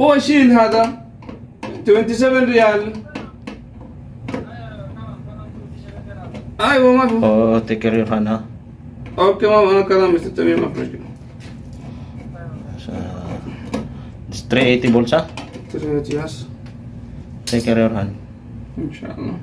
هو شيل هذا 27 ريال. ايوه ما في. Oh, take care your hand, ha? اوكي ماما انا كلامي تمام ما في مشكله. It's 380 volts, ha? يس Take care your hand. ان شاء الله.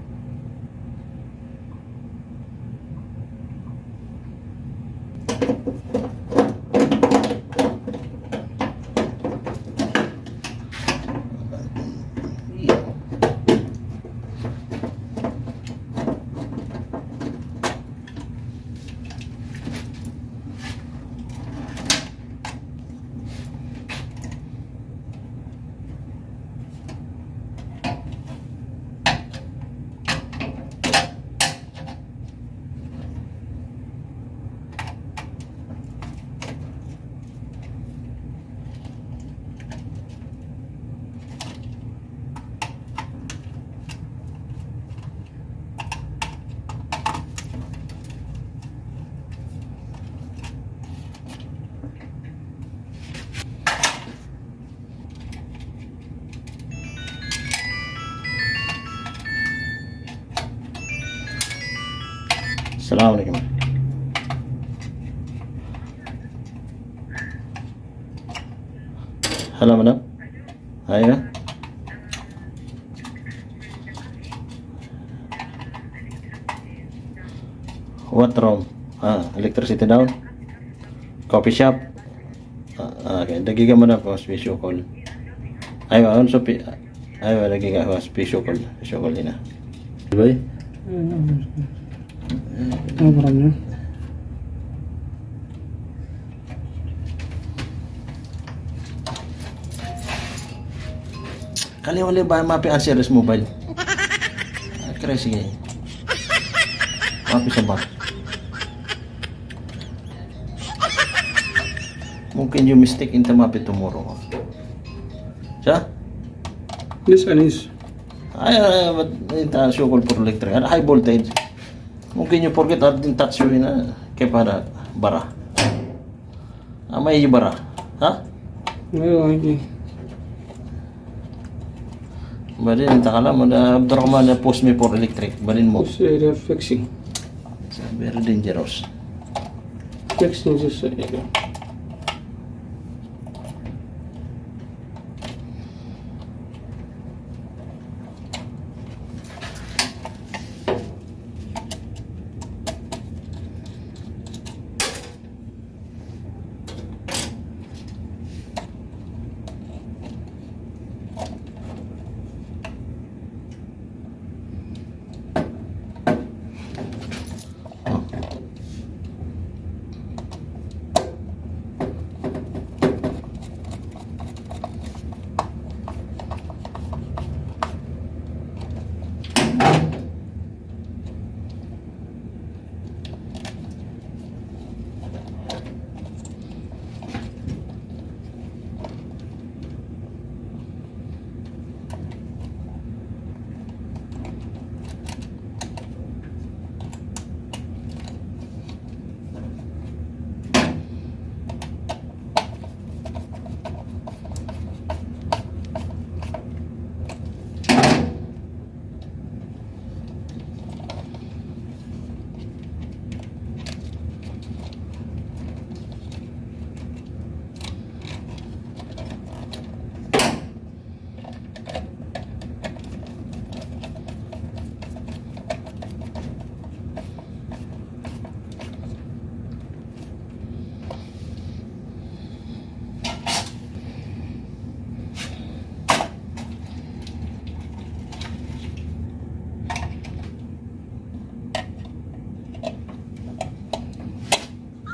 السلام عليكم. هلا مدام. ايوه. What room? Electricity down. Coffee shop. Okay, dagiga mo na po special call. Aywa, also aywa dagiga ko special call. Special call din na. Diba? No problem. Kali wala ba mapi ang series mobile? Kaya sige. Mapi sa bar. Mungkin you mistake into mapi tomorrow. Siya? This one is Ay, ita show call for electric. High voltage. Mungkin you forget din touch yun na kaya para bara. May bara. Ha? okay. Balin, takala mo na abdor mo na post me for electric. Balin mo. This area fixing. It's very dangerous. Fixing this area.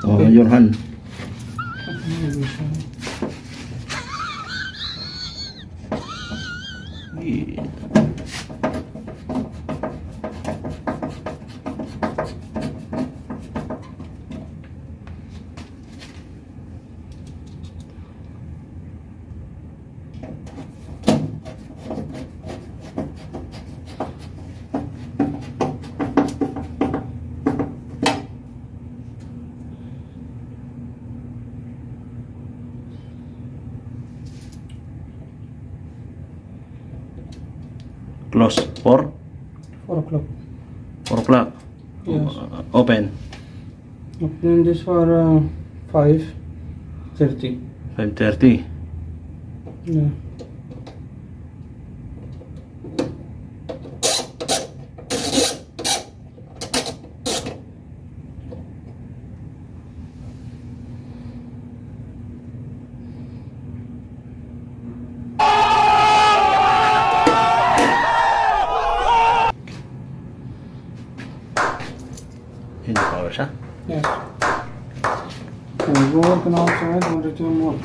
Oh, your hand. Yeah. Close. 4? 4 o'clock. 4 o'clock. Yes. Open. Open this for 5:30. 5:30. Yeah. Yun yung power siya. Yes. We'll go work on outside, we'll return more.